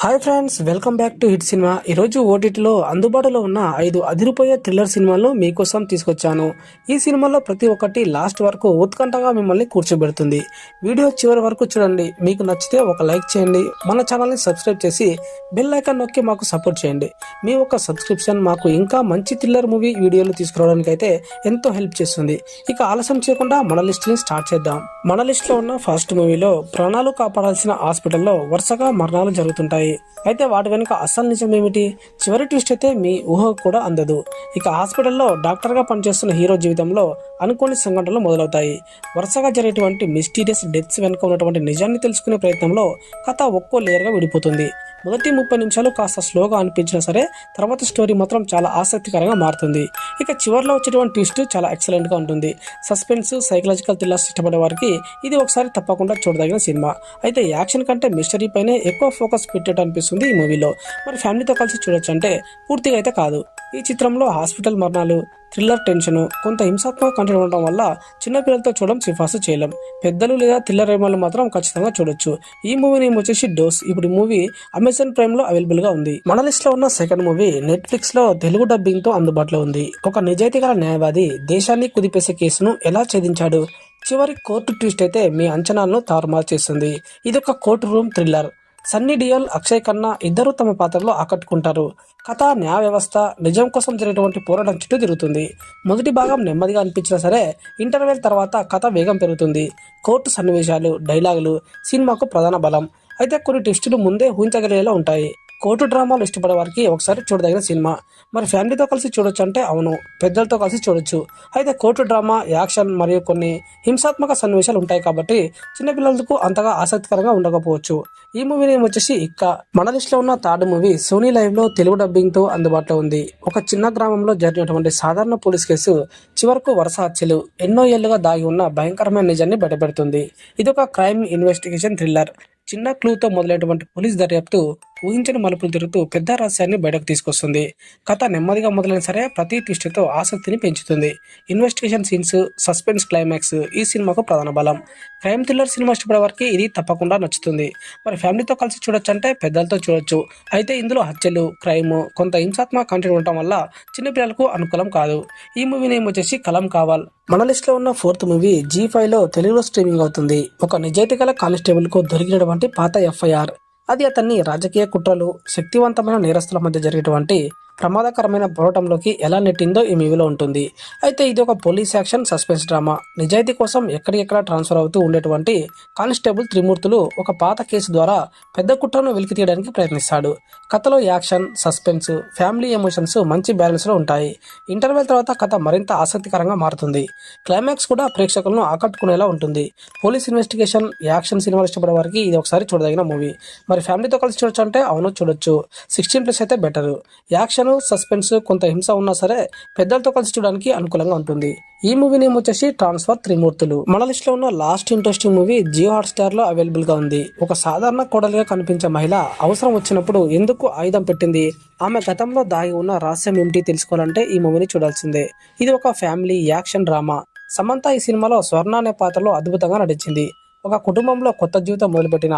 Hi friends, welcome back to hit cinema. ఈరోజు ఓటీటీలో అందుబాటులో ఉన్న 5 అదిరిపోయే థ్రిల్లర్ సినిమాలను మీకోసం తీసుకొచ్చాను. ఈ సినిమాలో ప్రతి ఒక్కటి లాస్ట్ వరకు ఉత్కంఠగా మిమ్మల్ని కూర్చోబెడుతుంది. వీడియో చివరి వరకు చూడండి. మీకు నచ్చితే ఒక లైక్ చేయండి, మన ఛానల్ని సబ్స్క్రైబ్ చేసి బెల్ ఐకాన్ నొక్కి మాకు సపోర్ట్ చేయండి. మీ ఒక సబ్స్క్రిప్షన్ మాకు ఇంకా మంచి థ్రిల్లర్ మూవీ వీడియోలు తీసుకురావడానికి అయితే ఎంతో హెల్ప్ చేస్తుంది. ఇక ఆలస్యం చేయకుండా మన లిస్ట్ని స్టార్ట్ చేద్దాం. మన లిస్ట్లో ఉన్న ఫస్ట్ మూవీలో ప్రాణాలు కాపాడాల్సిన హాస్పిటల్లో వరుసగా మరణాలు జరుగుతుంటాయి. అయితే వాటి వెనుక అసలు నిజం ఏమిటి? చివరి ట్విస్ట్ అయితే మీ ఊహ కూడా అందదు. ఇక హాస్పిటల్లో డాక్టర్గా పనిచేస్తున్న హీరో జీవితంలో అనుకోని సంఘటనలు మొదలవుతాయి. వరుసగా జరిగేటువంటి మిస్టీరియస్ డెత్స్ వెనుక ఉన్నటువంటి నిజాన్ని తెలుసుకునే ప్రయత్నంలో కథ ఒక్కో లేయర్గా విడిపోతుంది. మొదటి 30 నిమిషాలు కాస్త స్లోగా అనిపించినా సరే తర్వాత స్టోరీ మాత్రం చాలా ఆసక్తికరంగా మారుతుంది. ఇక చివరిలో వచ్చేటువంటి ట్విస్ట్ చాలా ఎక్సలెంట్ గా ఉంటుంది. సస్పెన్స్, సైకలాజికల్ థ్రిల్లర్స్ ఇష్టపడే వారికి ఇది ఒకసారి తప్పకుండా చూడదగిన సినిమా. అయితే యాక్షన్ కంటే మిస్టరీ పైనే ఎక్కువ ఫోకస్ పెట్టేట అనిపిస్తుంది ఈ మూవీలో. మరి ఫ్యామిలీతో కలిసి చూడొచ్చు అంటే పూర్తిగా అయితే కాదు. ఈ చిత్రంలో హాస్పిటల్ మరణాలు, థ్రిల్లర్ టెన్షన్, కొంత హింసాత్మక కంటెంట్ ఉండడం వల్ల చిన్నపిల్లలతో చూడడం సిఫార్సు చేయలేం. పెద్దలు లేదా థ్రిల్లర్ ప్రేమలు మాత్రం ఖచ్చితంగా చూడొచ్చు. ఈ మూవీ నేమ్ వచ్చేసి డోస్. ఇప్పుడు మూవీ అమెజాన్ ప్రైమ్ లో అవైలబుల్ గా ఉంది. మన లిస్ట్ లో ఉన్న సెకండ్ మూవీ నెట్ఫ్లిక్స్ లో తెలుగు డబ్బింగ్ తో అందుబాటులో ఉంది. ఒక నిజాయితీ గల న్యాయవాది దేశాన్ని కుదిపేసే కేసును ఎలా ఛేదించాడు? చివరి కోర్టు ట్విస్ట్ అయితే మీ అంచనాలను తారుమారు చేస్తుంది. ఇది ఒక court room thriller. Sunny Deol, Akshay Khanna ఇద్దరు తమ పాత్రలో ఆకట్టుకుంటారు. కథ, న్యాయ వ్యవస్థ, నిజం కోసం జరిగేటువంటి పోరాటం చుట్టూ తిరుగుతుంది. మొదటి భాగం నెమ్మదిగా అనిపించినా సరే ఇంటర్వెల్ తర్వాత కథ వేగం పెరుగుతుంది. కోర్టు సన్నివేశాలు, డైలాగులు సినిమాకు ప్రధాన బలం. అయితే కొన్ని ట్విస్టులు ముందే ఊహించగలిగేలా ఉంటాయి. కోర్టు డ్రామాలు ఇష్టపడే వారికి ఒకసారి చూడదగిన సినిమా. మరి ఫ్యామిలీతో కలిసి చూడొచ్చు అంటే అవును, పెద్దలతో కలిసి చూడొచ్చు. అయితే కోర్టు డ్రామా, యాక్షన్ మరియు కొన్ని హింసాత్మక సన్నివేశాలు ఉంటాయి కాబట్టి చిన్నపిల్లలకు అంతగా ఆసక్తికరంగా ఉండకపోవచ్చు. ఈ మూవీ నేమ్ వచ్చేసి ఇక్క. మన లిస్ట్ లో ఉన్న థర్డ్ మూవీ సోనీ లైవ్ లో తెలుగు డబ్బింగ్ తో అందుబాటులో ఉంది. ఒక చిన్న గ్రామంలో జరిగినటువంటి సాధారణ పోలీస్ కేసు చివరకు వరుస హత్యలు, ఎన్నో ఏళ్లుగా దాగి ఉన్న భయంకరమైన నిజాన్ని బయటపెడుతుంది. ఇది ఒక క్రైమ్ ఇన్వెస్టిగేషన్ థ్రిల్లర్. చిన్న క్లూతో మొదలైనటువంటి పోలీస్ దర్యాప్తు ఊహించిన మలుపులు తిరుగుతూ పెద్ద రహస్యాన్ని బయటకు తీసుకొస్తుంది. కథ నెమ్మదిగా మొదలైన సరే ప్రతి ట్విస్ట్తో ఆసక్తిని పెంచుతుంది. ఇన్వెస్టిగేషన్ సీన్స్, సస్పెన్స్, క్లైమాక్స్ ఈ సినిమాకు ప్రధాన బలం. క్రైమ్ థ్రిల్లర్ సినిమా ఇష్టపడే వారికి ఇది తప్పకుండా నచ్చుతుంది. మరి ఫ్యామిలీతో కలిసి చూడొచ్చు అంటే పెద్దలతో చూడొచ్చు. అయితే ఇందులో హత్యలు, క్రైమ్, కొంత హింసాత్మక కంటెంట్ ఉండటం వల్ల చిన్నపిల్లలకు అనుకూలం కాదు. ఈ మూవీ నేమ్ వచ్చేసి కలం కావాల్. మన లిస్ట్ లో ఉన్న ఫోర్త్ మూవీ G5 లో తెలుగులో స్ట్రీమింగ్ అవుతుంది. ఒక నిజాయితీ గల కానిస్టేబుల్ కు దొరికినటువంటి పాత FIR. అది అతన్ని రాజకీయ కుట్రలు, శక్తివంతమైన నేరస్తుల మధ్య జరిగేటువంటి ప్రమాదకరమైన పోరాటంలోకి ఎలా నెట్టిందో ఈ మూవీలో ఉంటుంది. అయితే ఇది ఒక పోలీస్ యాక్షన్ సస్పెన్స్ డ్రామా. నిజాయితీ కోసం ఎక్కడికెక్కడ ట్రాన్స్ఫర్ అవుతూ ఉండేటువంటి కానిస్టేబుల్ త్రిమూర్తులు ఒక పాత కేసు ద్వారా పెద్ద కుట్రను వెలికి తీయడానికి ప్రయత్నిస్తాడు. కథలో యాక్షన్, సస్పెన్స్, ఫ్యామిలీ ఎమోషన్స్ మంచి బ్యాలెన్స్ లో ఉంటాయి. ఇంటర్వెల్ తర్వాత కథ మరింత ఆసక్తికరంగా మారుతుంది. క్లైమాక్స్ కూడా ప్రేక్షకులను ఆకట్టుకునేలా ఉంటుంది. పోలీస్ ఇన్వెస్టిగేషన్, యాక్షన్ సినిమాలు ఇష్టపడే వారికి ఇది ఒకసారి చూడదగిన మూవీ. మరి ఫ్యామిలీతో కలిసి చూడొచ్చు అంటే అవును, చూడొచ్చు. 16+ అయితే బెటర్. యాక్షన్, సస్పెన్స్, కొంత హింస ఉన్నా సరే పెద్దలతో కలిసి చూడడానికి అనుకూలంగా ఉంటుంది. ఈ మూవీ నేమ్ వచ్చేసి ట్రాన్స్ఫర్ త్రిమూర్తులు. మన లిస్ట్ లో ఉన్న last interesting movie Jio Hotstar లో అవైలబుల్ గా ఉంది. ఒక సాధారణ కోడలిగా కనిపించే మహిళ అవసరం వచ్చినప్పుడు ఎందుకు ఆయుధం పెట్టింది, ఆమె గతంలో దాగి ఉన్న రహస్యం ఏమిటి తెలుసుకోవాలంటే ఈ మూవీని చూడాల్సిందే. ఇది ఒక ఫ్యామిలీ యాక్షన్ డ్రామా. సమంత ఈ సినిమాలో స్వర్ణ అనే పాత్రలో అద్భుతంగా నటించింది. ఒక కుటుంబంలో కొత్త జీవితం మొదలుపెట్టిన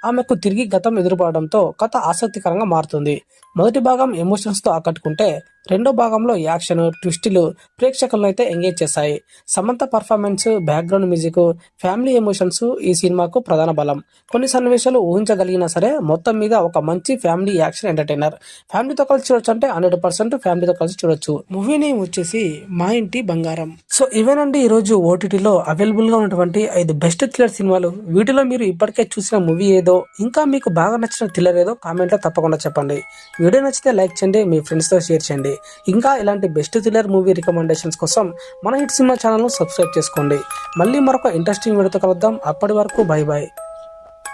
ఆమెకు తిరిగి గతం ఎదురుపడడంతో కథ ఆసక్తికరంగా మారుతుంది. మొదటి భాగం ఎమోషన్స్ తో ఆకట్టుకుంటే రెండో భాగంలో యాక్షన్, ట్విస్టులు ప్రేక్షకులను అయితే ఎంగేజ్ చేశాయి. Samantha performance, background music, family emotions ఈ సినిమాకు ప్రధాన బలం. కొన్ని సన్నివేశాలు ఊహించగలిగినా సరే మొత్తం మీద ఒక మంచి ఫ్యామిలీ యాక్షన్ ఎంటర్టైనర్. ఫ్యామిలీతో కలిసి చూడొచ్చు అంటే 100% ఫ్యామిలీతో కలిసి చూడొచ్చు. మూవీ నేమ్ వచ్చేసి మా ఇంటి బంగారం. సో ఇవేనండి ఈరోజు ఓటీటీలో అవైలబుల్ గా ఉన్నటువంటి 5 బెస్ట్ థ్రిల్లర్ సినిమాలు. వీటిలో మీరు ఇప్పటికే చూసిన మూవీ ఏదో, ఇంకా మీకు బాగా నచ్చిన థ్రిల్లర్ ఏదో కామెంట్ లో తప్పకుండా చెప్పండి. వీడియో నచ్చితే లైక్ చేయండి, మీ ఫ్రెండ్స్ తో షేర్ చేయండి. ఇంకా ఇలాంటి బెస్ట్ థ్రిల్లర్ మూవీ రికమెండేషన్స్ కోసం మన హిట్ సినిమా ఛానల్ ను సబ్స్క్రైబ్ చేసుకోండి. మళ్ళీ మరొక ఇంట్రెస్టింగ్ వీడియోతో కలుద్దాం. అప్పటి వరకు బై బై.